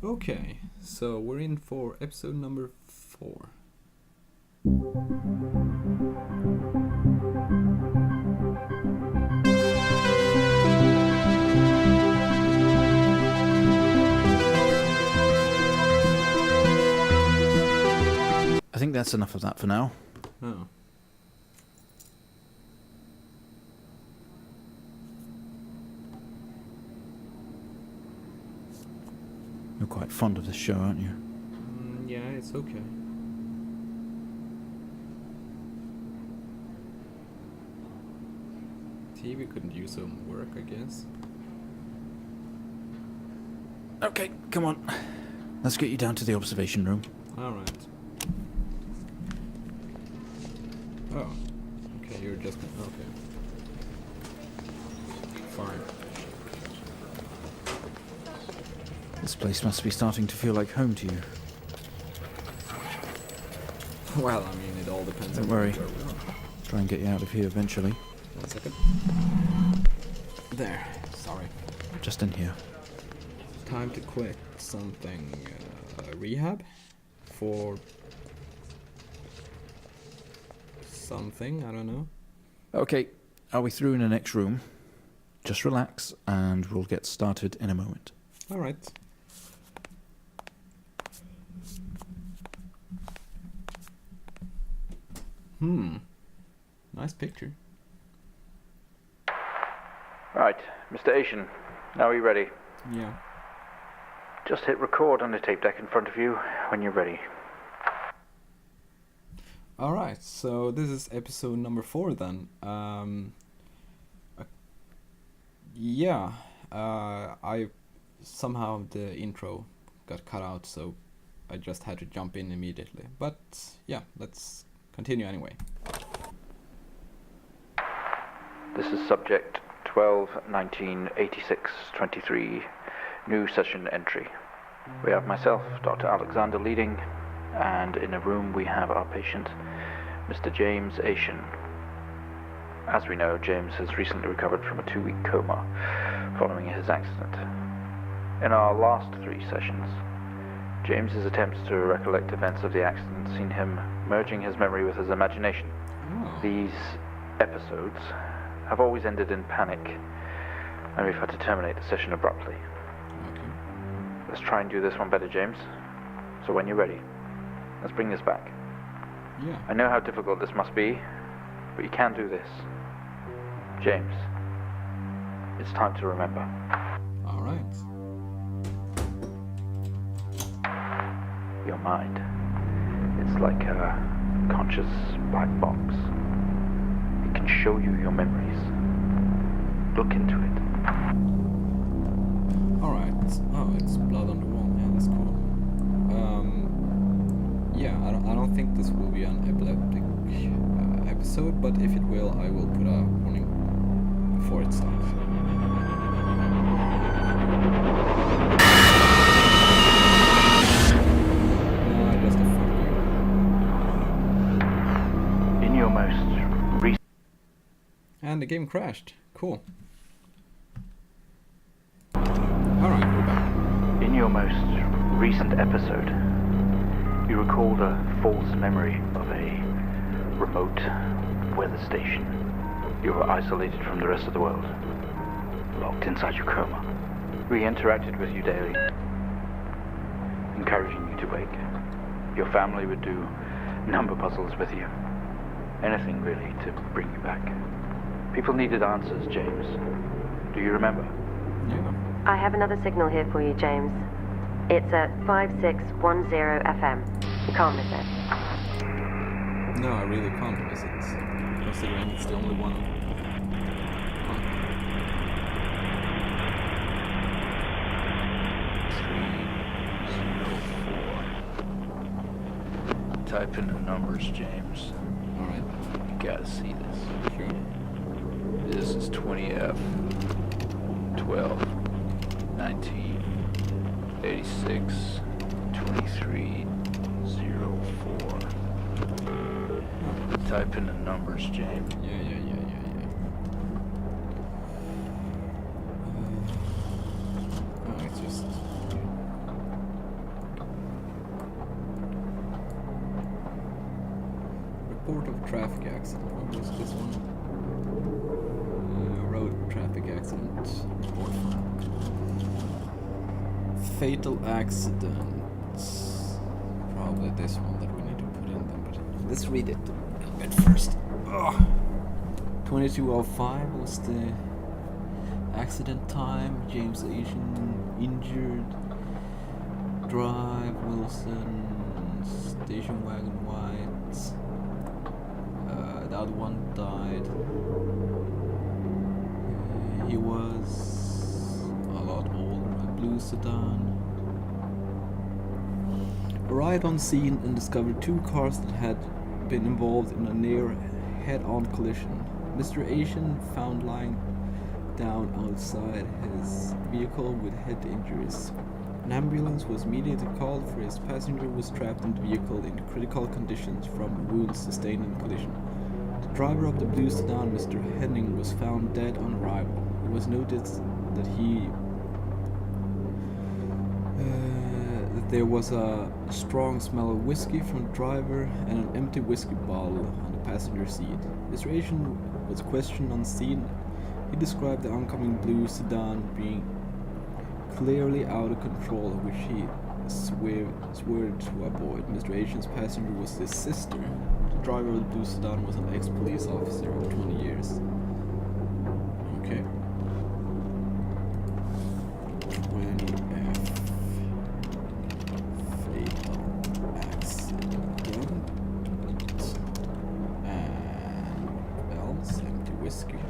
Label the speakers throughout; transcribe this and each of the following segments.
Speaker 1: Okay, so we're in for episode number 4.
Speaker 2: I think that's enough of that for now.
Speaker 1: Oh.
Speaker 2: You're quite fond of this show, aren't you?
Speaker 1: Yeah, it's okay. TV couldn't use some work, I guess.
Speaker 2: Okay, come on. Let's get you down to the observation room.
Speaker 1: Alright. Oh. Okay, you're just... Okay. Fine.
Speaker 2: This place must be starting to feel like home to you.
Speaker 1: Well, I mean, it all depends
Speaker 2: Don't
Speaker 1: on
Speaker 2: worry.
Speaker 1: where we are.
Speaker 2: Try and get you out of here eventually.
Speaker 1: 1 second. There. Sorry.
Speaker 2: Just in here.
Speaker 1: Time to quit something. Rehab? For... something? I don't know.
Speaker 2: Okay, are we through in the next room? Just relax and we'll get started in a moment.
Speaker 1: Alright. Nice picture.
Speaker 3: Right, Mr. Asian, now are you ready?
Speaker 1: Yeah.
Speaker 3: Just hit record on the tape deck in front of you when you're ready.
Speaker 1: Alright, so this is episode number 4 then. I somehow the intro got cut out, so I just had to jump in immediately. But yeah, let's continue anyway.
Speaker 3: This is subject 12-19-86-23, new session entry. We have myself, Dr. Alexander, leading, and in a room we have our patient, Mr. James Asian. As we know, James has recently recovered from a 2-week coma following his accident. In our last 3 sessions, James's attempts to recollect events of the accident seen him merging his memory with his imagination.
Speaker 1: Oh.
Speaker 3: These episodes have always ended in panic, and we've had to terminate the session abruptly.
Speaker 1: Okay.
Speaker 3: Let's try and do this one better, James. So when you're ready, let's bring this back.
Speaker 1: Yeah.
Speaker 3: I know how difficult this must be, but you can do this. James, it's time to remember.
Speaker 1: Alright.
Speaker 3: Your mind, it's like a conscious black box. It can show you your memories. Look into it.
Speaker 1: Alright. Oh, it's blood on the wall. Yeah, that's cool. I don't think this will be an epileptic episode, but if it will, I will put a warning before it starts. Just a fuck you.
Speaker 3: In your most recent...
Speaker 1: And the game crashed. Cool. Alright, we're back.
Speaker 3: In your most recent episode, you recalled a false memory of a remote weather station. You were isolated from the rest of the world, locked inside your coma. We interacted with you daily, encouraging you to wake. Your family would do number puzzles with you. Anything really to bring you back. People needed answers, James. Do you remember?
Speaker 1: Yeah.
Speaker 4: I have another signal here for you, James. It's at 5610 FM. You can't miss it.
Speaker 1: No, I really can't miss it, considering it's the only one.
Speaker 2: Type in the numbers, James.
Speaker 1: Alright,
Speaker 2: You gotta see this.
Speaker 1: sure.
Speaker 2: This is 20F 12 19 86 23 04. Type in the numbers, James.
Speaker 1: Yeah. Oh, it's just... sort of traffic accident. What was this one? Road traffic accident. Report file. Fatal accident. Probably this one that we need to put in there, but let's read it a bit first. 22:05 was the accident time. James Asian injured. Drive Wilson. Station wagon white. The other one died. He was a lot older. A blue sedan. Arrived on scene and discovered two cars that had been involved in a near head-on collision. Mr. Asian found lying down outside his vehicle with head injuries. An ambulance was immediately called, for his passenger was trapped in the vehicle in critical conditions from wounds sustained in collision. The driver of the blue sedan, Mr. Henning, was found dead on arrival. It was noted that there was a strong smell of whiskey from the driver and an empty whiskey bottle on the passenger seat. Mr. Asian was questioned on scene. He described the oncoming blue sedan being clearly out of control, which he swerved to avoid. Mr. Asian's passenger was his sister. The driver of the blue sedan was an ex-police officer of 20 years. Okay. 20F. Fatal accident. And bells, empty whiskey.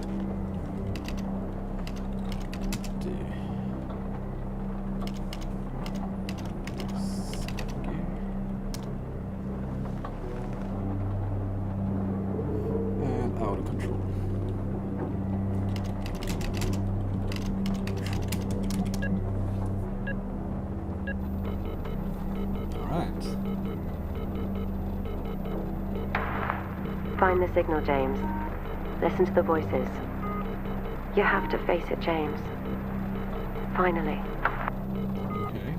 Speaker 4: Find the signal, James. Listen to the voices. You have to face it, James. Finally.
Speaker 1: Okay.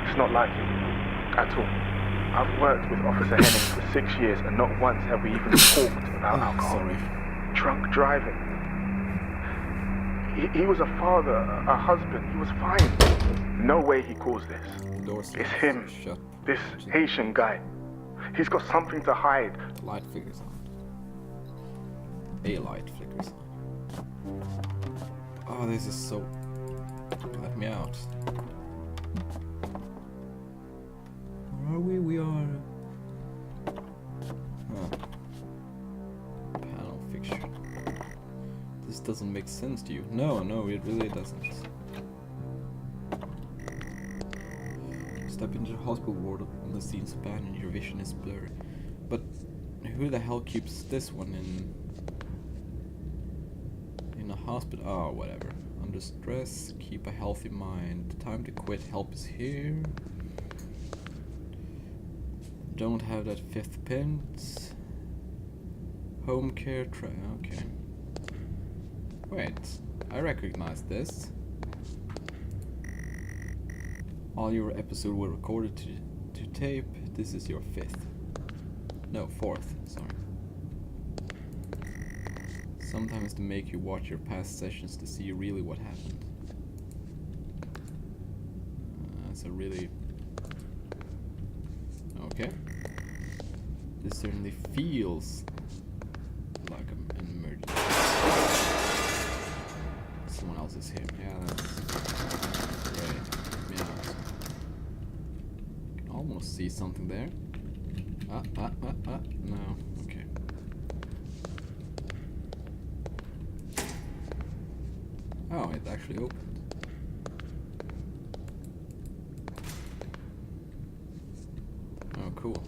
Speaker 5: It's not like him. At all. I've worked with Officer Henning for 6 years and not once have we even talked about alcohol.
Speaker 1: Sorry.
Speaker 5: Drunk driving. He was a father, a husband. He was fine. No way he caused this. It's him. This Haitian guy. He's got something to hide.
Speaker 1: Light flickers on. A light flickers on. Oh, this is so... Let me out. Where are we? We are... Panel fixture. This doesn't make sense to you. No, it really doesn't. Step into the hospital ward on the scene span and your vision is blurry. But who the hell keeps this one in a hospital? Oh, whatever. Under stress, keep a healthy mind. Time to quit, help is here. Don't have that fifth pint. Home care okay. Wait, I recognize this. All your episodes were recorded to tape. This is your fifth. No, fourth, sorry. Sometimes to make you watch your past sessions to see really what happened. That's a really... Okay. This certainly feels like an emergency. Someone else is here. Yeah, that's great. Yeah. I can almost see something there. No. Okay. Oh, it actually opened. Oh, cool.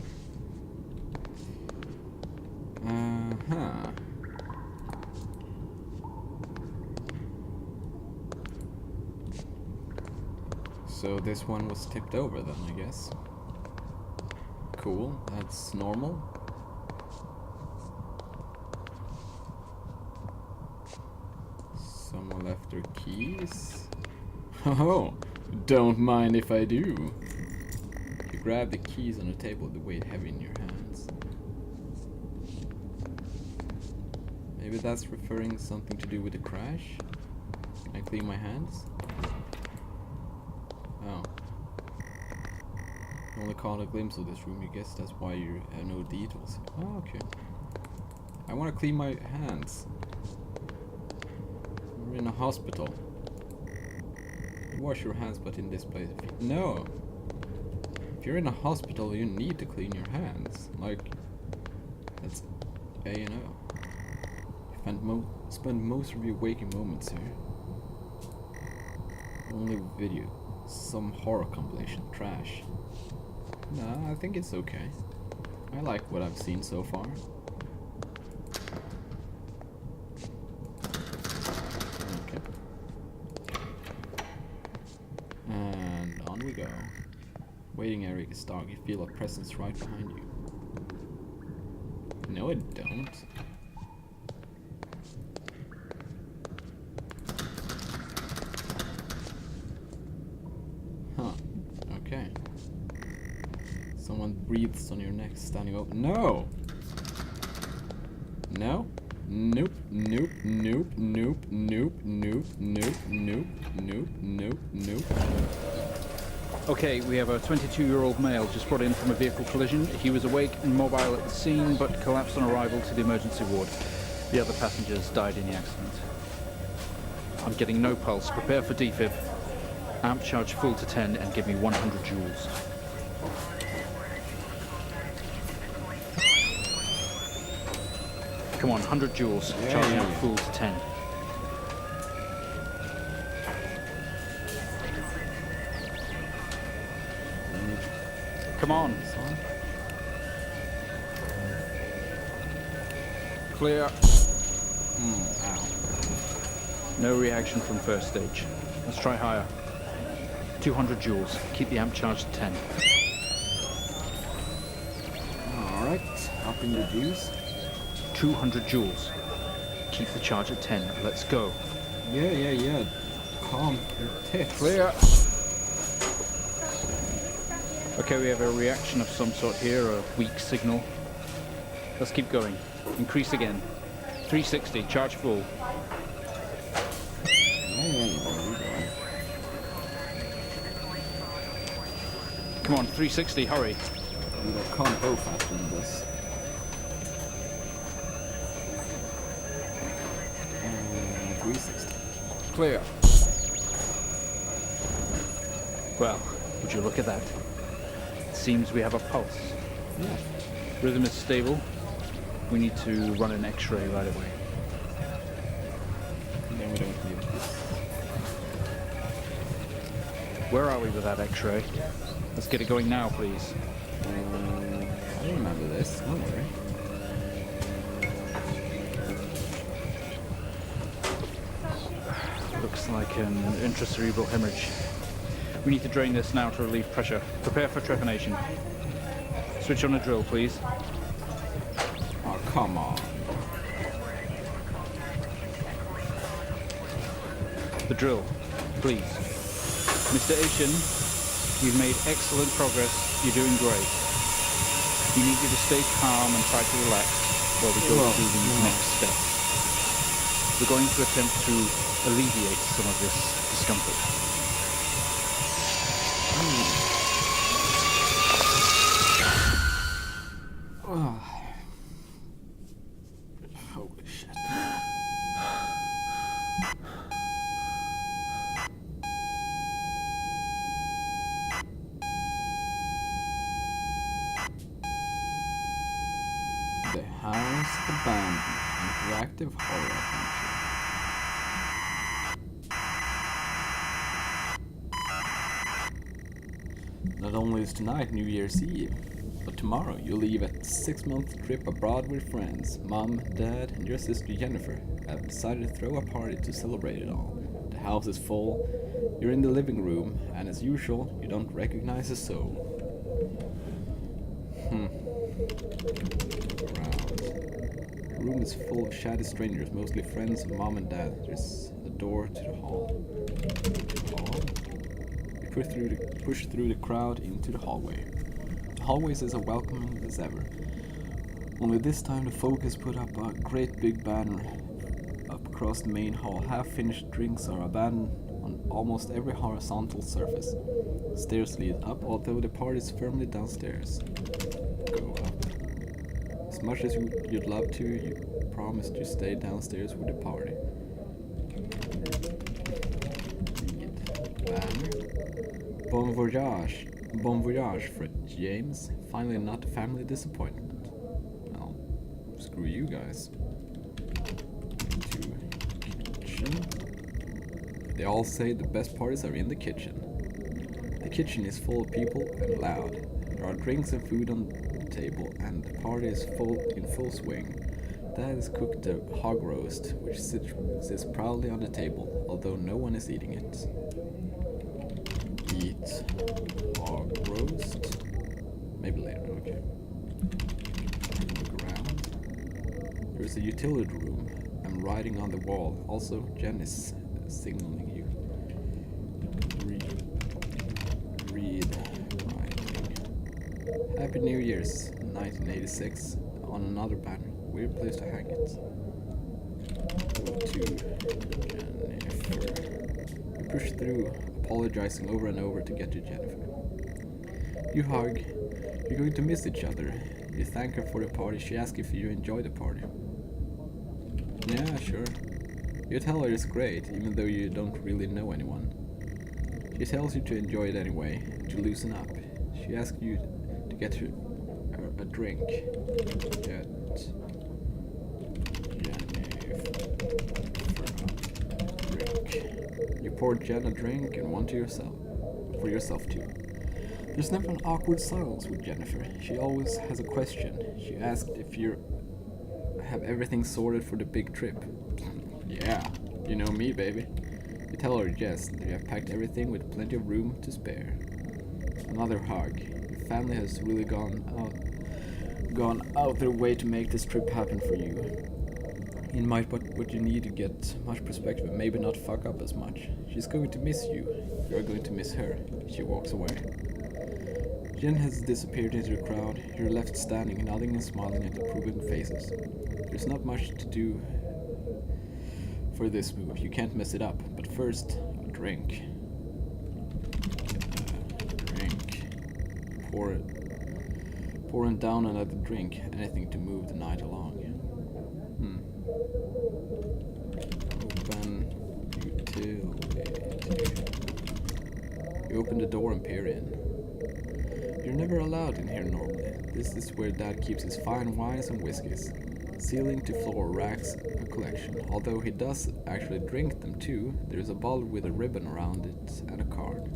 Speaker 1: So this one was tipped over then, I guess. Cool, that's normal. Someone left their keys. Oh, Don't mind if I do. You grab the keys on the table, the weight heavy in your hands. Maybe that's referring something to do with the crash? Can I clean my hands? Oh. You only caught a glimpse of this room, you guess that's why you have no details. Oh, okay. I want to clean my hands. We're in a hospital. Wash your hands, but in this place. No! If you're in a hospital, you need to clean your hands. Like, that's A&O. You spend most of your waking moments here. Only video. Some horror compilation. Trash. Nah, I think it's okay. I like what I've seen so far. Okay. And on we go. Waiting area is dark. You feel a presence right behind you. No, I don't. Huh. Okay. Someone breathes on your neck, standing up. No! No? Nope, nope, nope, nope, nope, nope, nope, nope, nope, nope, nope.
Speaker 6: Okay, we have a 22-year-old male just brought in from a vehicle collision. He was awake and mobile at the scene, but collapsed on arrival to the emergency ward. The other passengers died in the accident. I'm getting no pulse. Prepare for defib. Amp charge full to 10 and give me 100 joules. Come on, 100 joules. Charging up full to 10. Come on. Clear.
Speaker 1: Ow.
Speaker 6: No reaction from first stage. Let's try higher. 200 joules. Keep the amp charge to 10.
Speaker 1: Alright, up in the juice.
Speaker 6: 200 joules. Keep the charge at 10. Let's go.
Speaker 1: Yeah. Calm your tits.
Speaker 6: Clear. Okay, we have a reaction of some sort here, a weak signal. Let's keep going. Increase again. 360, charge full. Come on, 360, hurry.
Speaker 1: We can't go faster than this. And 360.
Speaker 6: Clear. Well, would you look at that? It seems we have a pulse.
Speaker 1: Yeah.
Speaker 6: Rhythm is stable. We need to run an X-ray right away.
Speaker 1: Then we don't need this.
Speaker 6: Where are we with that X-ray? Let's get it going now, please.
Speaker 1: I remember this. Don't worry.
Speaker 6: Looks like an intracerebral hemorrhage. We need to drain this now to relieve pressure. Prepare for trepanation. Switch on a drill, please.
Speaker 1: Oh, come on.
Speaker 6: The drill, please. Mr. Asian, you've made excellent progress. You're doing great. We need you to stay calm and try to relax while we go through the next steps. We're going to attempt to alleviate some of this discomfort.
Speaker 1: Holy shit. The House Abandoned. Interactive horror adventure. Not only is tonight New Year's Eve, but tomorrow you leave a 6-month trip abroad with friends. Mom, Dad, and your sister Jennifer have decided to throw a party to celebrate it all. The house is full, you're in the living room, and as usual, you don't recognize a soul. The room is full of shabby strangers, mostly friends of Mom and Dad. There's a door to the hall. push through the crowd into the hallway. The hallway is as welcoming as ever. Only this time the folk has put up a great big banner up across the main hall. Half-finished drinks are abandoned on almost every horizontal surface. Stairs lead up, although the party is firmly downstairs. Go up. As much as you'd love to, you promised to stay downstairs with the party. Bon voyage. Bon voyage, Fred James. Finally not a family disappointment. Well, screw you guys. To kitchen. They all say the best parties are in the kitchen. The kitchen is full of people and loud. There are drinks and food on the table, and the party is in full swing. Dad has cooked the hog roast, which sits proudly on the table, although no one is eating it. Eat hog roast? Maybe later, okay. Look around. There's a utility room. I'm writing on the wall. Also, Jen is signaling you. Read writing. Happy New Year's, 1986. On another banner. Weird place to hang it. Go to Jennifer. You push through, apologizing over and over to get to Jennifer. You hug. You're going to miss each other. You thank her for the party. She asks if you enjoy the party. Yeah, sure. You tell her it's great, even though you don't really know anyone. She tells you to enjoy it anyway, to loosen up. She asks you to get her a drink. Get You poured Jen a drink and one to yourself. For yourself too. There's never an awkward silence with Jennifer. She always has a question. She asked if you have everything sorted for the big trip. Yeah, you know me, baby. You tell her yes, that you have packed everything with plenty of room to spare. Another hug. Your family has really gone out their way to make this trip happen for you. It might be what you need to get much perspective and maybe not fuck up as much. She's going to miss you. You're going to miss her. She walks away. Jen has disappeared into the crowd. You're left standing, nodding and smiling at the approving faces. There's not much to do for this move. You can't mess it up. But first, a drink. Pouring down another drink. Anything to move the night along. Open utility. You open the door and peer in. You're never allowed in here normally. This is where Dad keeps his fine wines and whiskeys. Ceiling to floor racks a collection. Although he does actually drink them too, there's a bottle with a ribbon around it and a card.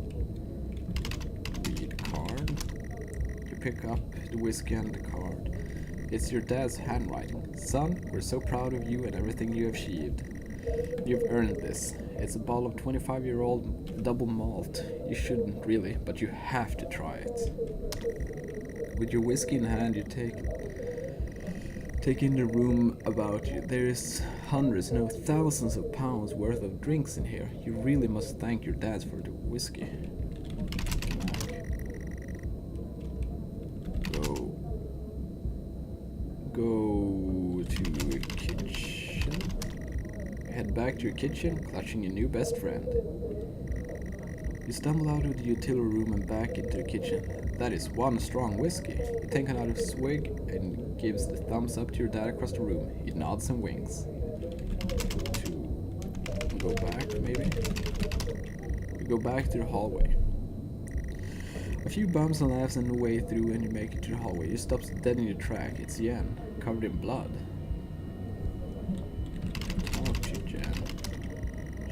Speaker 1: Read card. You pick up the whiskey and the card. It's your dad's handwriting. Son, we're so proud of you and everything you have achieved. You've earned this. It's a bottle of 25-year-old double malt. You shouldn't really, but you have to try it. With your whiskey in hand, you take in the room about you. There's hundreds, no thousands of pounds worth of drinks in here. You really must thank your dad for the whiskey. Go to the kitchen. Head back to your kitchen, clutching your new best friend. You stumble out of the utility room and back into the kitchen. That is one strong whiskey. You take another swig and gives the thumbs up to your dad across the room. He nods and winks. To go back, maybe? You go back to the hallway. A few bumps and laughs on the way through and you make it to the hallway. You stop dead in your track. It's Jen, covered in blood. Talk to Jen.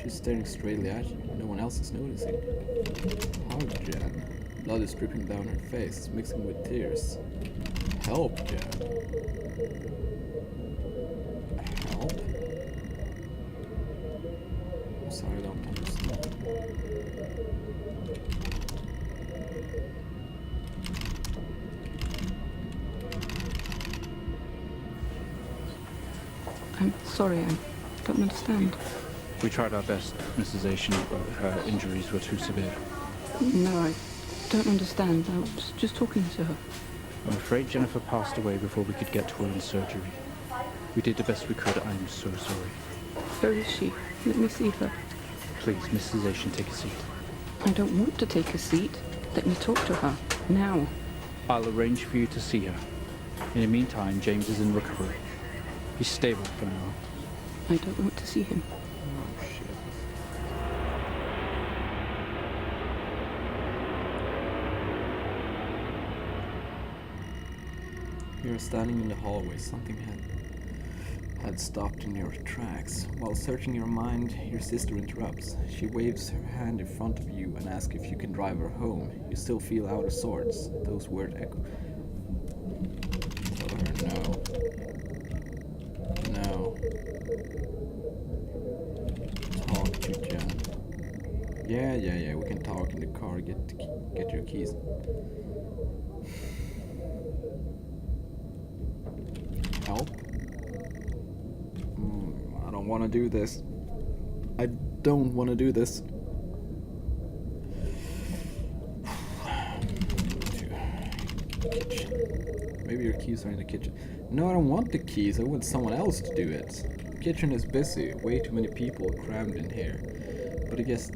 Speaker 1: She's staring straightly at you. No one else is noticing. Hug Jen. Blood is dripping down her face, mixing with tears. Help, Jen. Help? I'm sorry, I don't understand.
Speaker 7: I'm sorry, I don't understand.
Speaker 6: We tried our best, Mrs. Asian, but her injuries were too severe.
Speaker 7: No, I don't understand. I was just talking to her.
Speaker 6: I'm afraid Jennifer passed away before we could get to her in surgery. We did the best we could. I'm so sorry.
Speaker 7: Where is she? Let me see her.
Speaker 6: Please, Mrs. Asian, take a seat.
Speaker 7: I don't want to take a seat. Let me talk to her. Now.
Speaker 6: I'll arrange for you to see her. In the meantime, James is in recovery. He's stable for now.
Speaker 7: I don't want to see him.
Speaker 1: Oh, shit. You're standing in the hallway. Something had stopped in your tracks. While searching your mind, your sister interrupts. She waves her hand in front of you and asks if you can drive her home. You still feel out of sorts. Those words echo. Tell her no. No. Talk to Jen. Yeah, we can talk in the car. Get your keys. Help? I don't want to do this. I don't want to do this. Kitchen. Maybe your keys are in the kitchen. No, I don't want the keys. I want someone else to do it. The kitchen is busy. Way too many people crammed in here. But I guess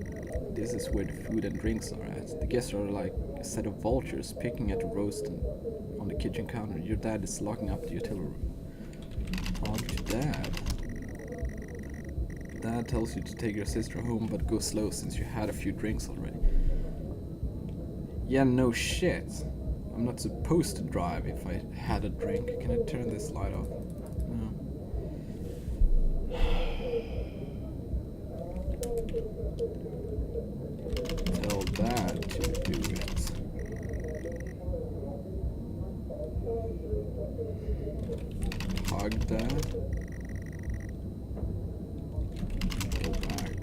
Speaker 1: this is where the food and drinks are at. The guests are like a set of vultures picking at the roast on the kitchen counter. Your dad is locking up the utility room. Talk to Dad. Dad tells you to take your sister home, but go slow since you had a few drinks already. Yeah, no shit. I'm not supposed to drive if I had a drink. Can I turn this light off? No. Tell Dad to do it. Hug Dad. Go back.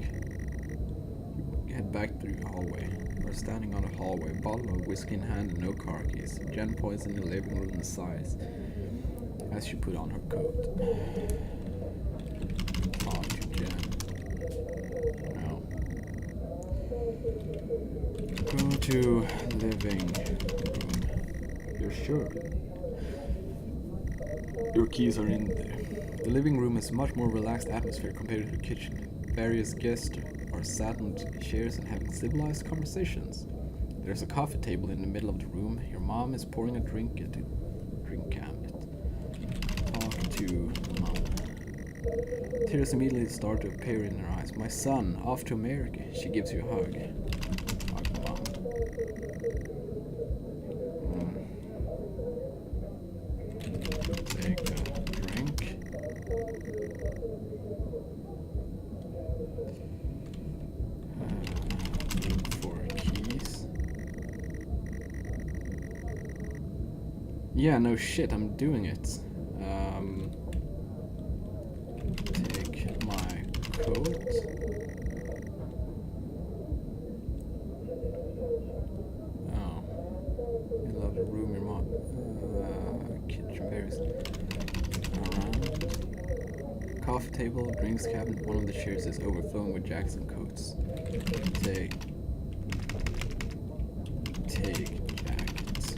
Speaker 1: Head back through the hallway. We're standing on a hallway, bottle of whiskey in hand and no car keys. Jen points in the living room and sighs as she put on her coat. Talk to Jen. No. Go to living room. You're sure? Your keys are in there. The living room is a much more relaxed atmosphere compared to the kitchen. Various guests are sat on chairs and having civilized conversations. There's a coffee table in the middle of the room. Your mom is pouring a drink at the drink cabinet. Talk to Mom. Tears immediately start to appear in her eyes. My son, off to America. She gives you a hug. Hug Mom. Take a drink. Look for keys. Yeah, no shit, I'm doing it. Take my coat. Oh. Middle of the room, your mom. Kitchen varies. Around. Coffee table, drinks cabinet. One of the chairs is overflowing with Jackson coats. Take jackets.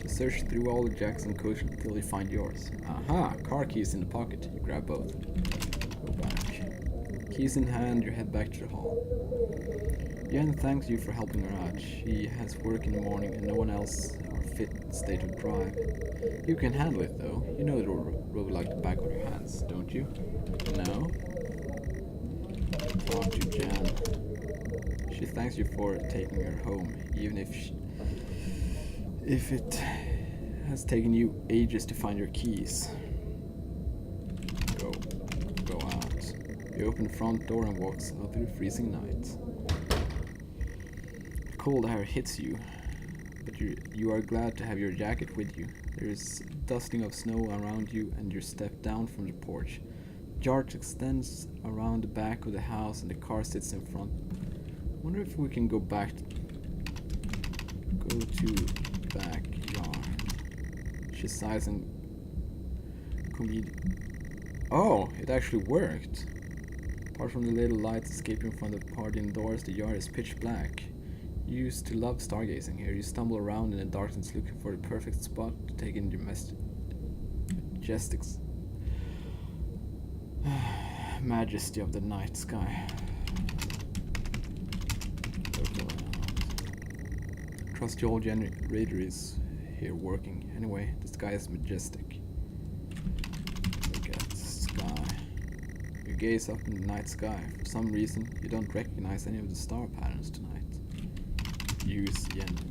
Speaker 1: Search through all the Jackson coats until you find yours. Aha! Car keys in the pocket. You grab both. Go back. Keys in hand, you head back to the hall. Jen thanks you for helping her out. She has work in the morning and no one else are fit in state of drive. You can handle it though. You know the road like the back of your hands, don't you? No? Talk to Jen. She thanks you for taking her home, even if it has taken you ages to find your keys. Go out. You open the front door and walks out through the freezing night. The cold air hits you, but you are glad to have your jacket with you. There is dusting of snow around you and you step down from the porch. The yard extends around the back of the house and the car sits in front. I wonder if we can go back. Go to backyard. She sighs and Oh, it actually worked. Apart from the little lights escaping from the part indoors, the yard is pitch black. You used to love stargazing here. You stumble around in the darkness looking for the perfect spot to take in your majestic majesty of the night sky. Trust your old generator is here working. Anyway, the sky is majestic. Look at the sky. You gaze up in the night sky. For some reason, you don't recognize any of the star patterns tonight. Use generator.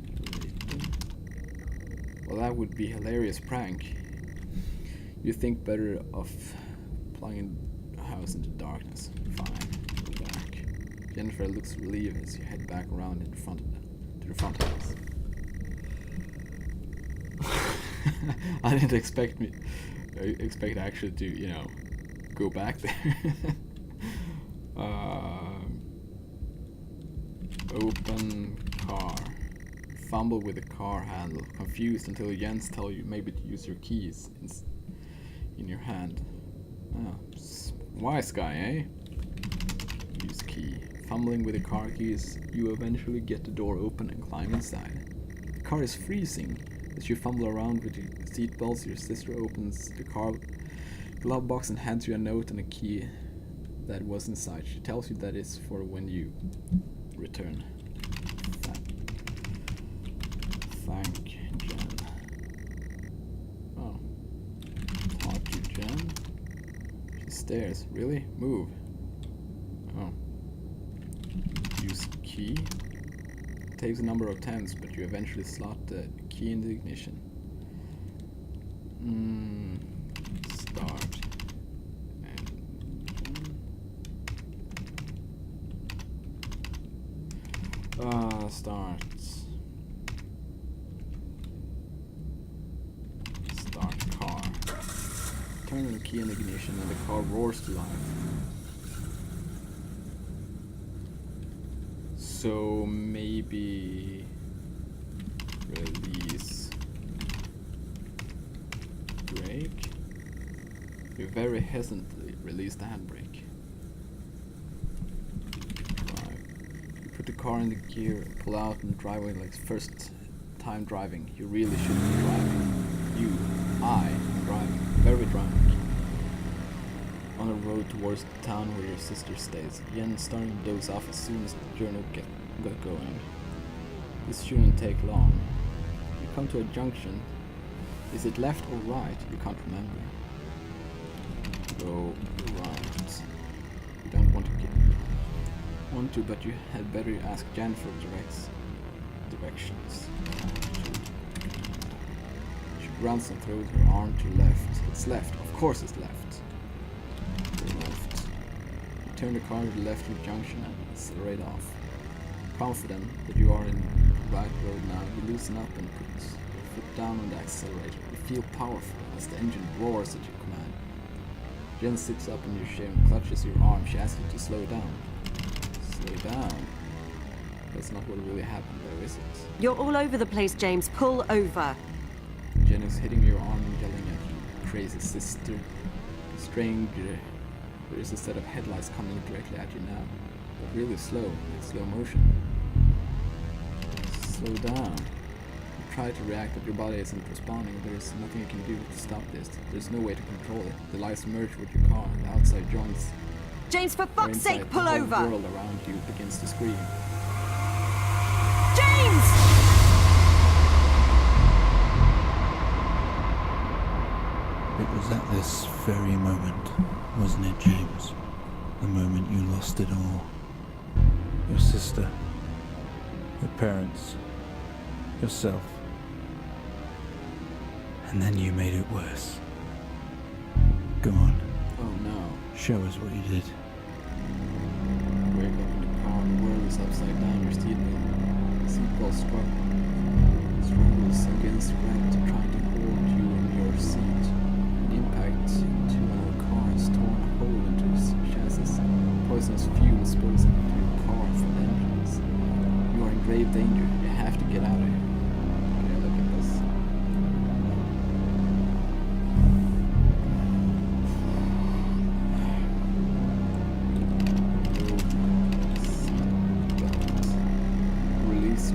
Speaker 1: Well, that would be a hilarious prank. You think better of plugging the house into darkness. Fine, go back. Jennifer looks relieved as you head back around in front of to the front house. I didn't expect actually to, you know, go back there. Open car. Fumble with the car handle. Confused until Jens tells you maybe to use your keys in your hand. Wise guy, eh? Use key. Fumbling with the car keys, you eventually get the door open and climb inside. The car is freezing. As you fumble around with your seatbelts, your sister opens the car glove box and hands you a note and a key that was inside. She tells you that it's for when you return. Thank Jen. Oh. Talk to Jen. She stares. Really? Move. Oh. Use key. It takes a number of attempts, but you eventually slot the key in the ignition. Start. Start. Start car. Turn the key in the ignition and the car roars to life. So maybe release brake. You very hesitantly release the handbrake. Drive. You put the car in the gear, pull out and drive away like first time driving. You really shouldn't be driving. I am driving, very drunk. On a road towards the town where your sister stays. Jen starting to doze off as soon as the journey got going. This shouldn't take long. You come to a junction. Is it left or right? You can't remember. Go right. You don't want to, but you had better ask Jen for directions. She grunts and throws her arm to left. It's left. Of course it's left. Turn the car to the left of the junction and accelerate off. Confident that you are in the right road now, you loosen up and put your foot down on the accelerator. You feel powerful as the engine roars at your command. Jen sits up in your chair and clutches your arm. She asks you to slow down. Slow down? That's not what really happened though, is it?
Speaker 4: You're all over the place, James. Pull over.
Speaker 1: Jen is hitting your arm and yelling at you. Crazy sister. Stranger. There is a set of headlights coming directly at you now, but really slow, in slow motion. Slow down. You try to react, but your body isn't responding. There is nothing you can do to stop this. There's no way to control it. The lights merge with your car, and the outside joints.
Speaker 4: James, for fuck's sake, pull over!
Speaker 1: The world around you begins to scream.
Speaker 4: James!
Speaker 2: It was at this very moment, wasn't it, James? The moment you lost it all. Your sister, your parents, yourself. And then you made it worse. Go on.
Speaker 1: Oh no.
Speaker 2: Show us what you did.
Speaker 1: Wake up in the car, the world is upside down, your seatbelt struggles against gravity, trying to hold you in your seat. Impact into another car has torn a hole into his chassis. Poisonous fumes spills into your car from the engines. You are in grave danger. You have to get out of here. Okay, look at this. Release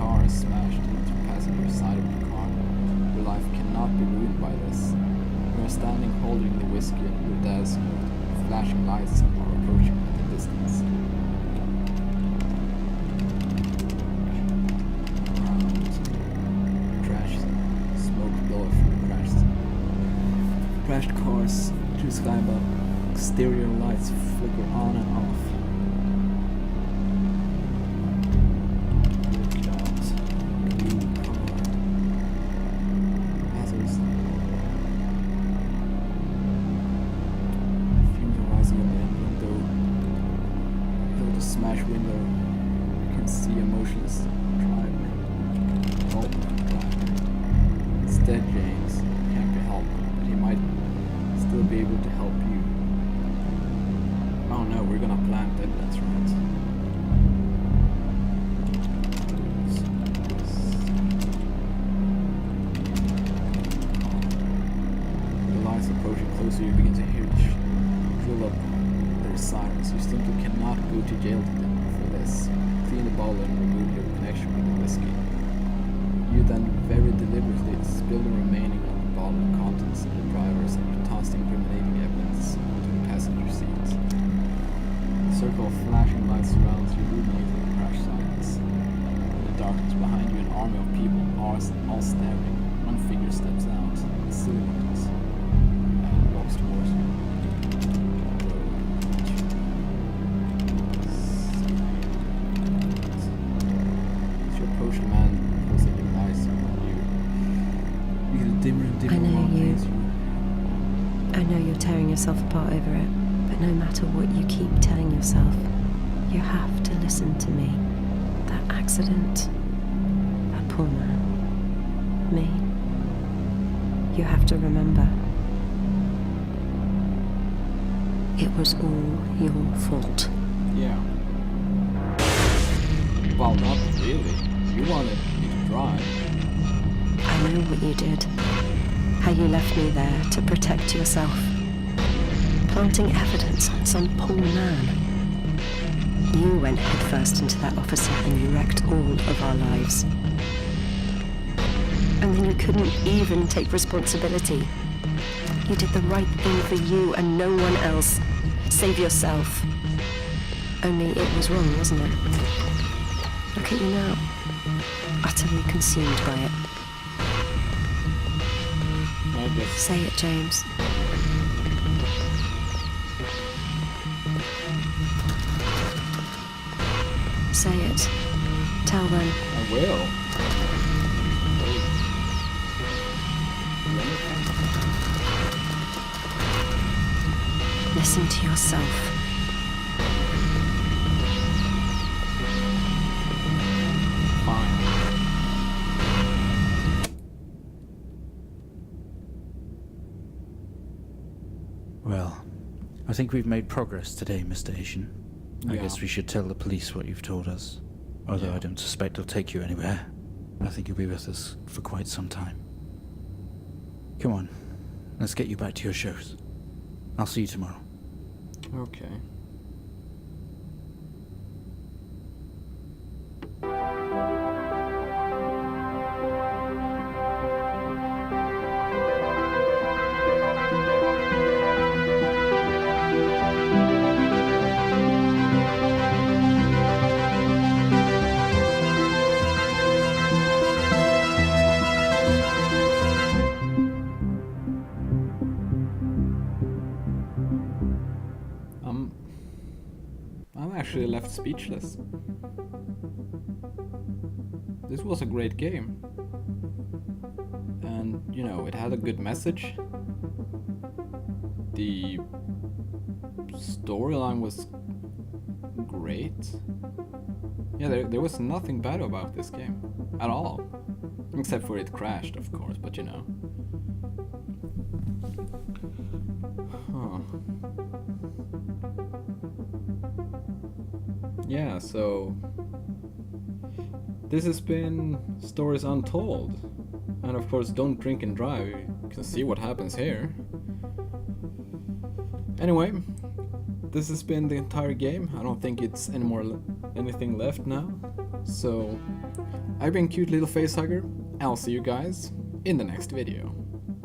Speaker 1: car is smashed into the passenger side of the car. Your life cannot be ruined by this. You are standing holding the whiskey and your dad's smoke. Flashing lights are approaching at a distance. Crash smoke blow from the crashed cars to the sky above. Exterior lights flicker on and off. Smash window, you can see a motionless driver. Oh, driver. It's dead, James. Can't be helped, but he might still be able to help you. Oh no, we're gonna plant it, that's right. The lights approaching closer, you begin to hear the drill up. Sirens. You simply cannot go to jail for this. Clean the bottle and remove your connection with the whiskey. You then very deliberately spill the remaining of the bottle of contents in the drivers and you toss the incriminating evidence onto the passenger seat. A circle of flashing lights surrounds you, illuminating the crash sites. In the darkness behind you, an army of people are all staring. One figure steps out, silhouettes, and walks towards you.
Speaker 4: I know you're tearing yourself apart over it, but no matter what you keep telling yourself, you have to listen to me. That accident, that poor man, me. You have to remember, it was all your fault.
Speaker 1: Yeah. Well, not really. You wanted me to drive.
Speaker 4: I know what you did. How you left me there to protect yourself. Planting evidence on some poor man. You went headfirst into that officer and you wrecked all of our lives. And then you couldn't even take responsibility. You did the right thing for you and no one else. Save yourself. Only it was wrong, wasn't it? Look at you now. Utterly consumed by it. Say it, James. Say it. Tell them.
Speaker 1: I will.
Speaker 4: Listen to yourself.
Speaker 2: Well, I think we've made progress today, Mr. Asian. I guess we should tell the police what you've told us. Although I don't suspect they'll take you anywhere. I think you'll be with us for quite some time. Come on, let's get you back to your shows. I'll see you tomorrow.
Speaker 1: Okay. I'm actually left speechless. This was a great game. And, you know, it had a good message. The storyline was great. Yeah, there was nothing bad about this game. At all. Except for it crashed, of course, but you know. Yeah, so this has been Stories Untold. And of course, don't drink and drive. You can see what happens here. Anyway, this has been the entire game. I don't think it's anything left now. So, I've been Cute Little Facehugger, and I'll see you guys in the next video.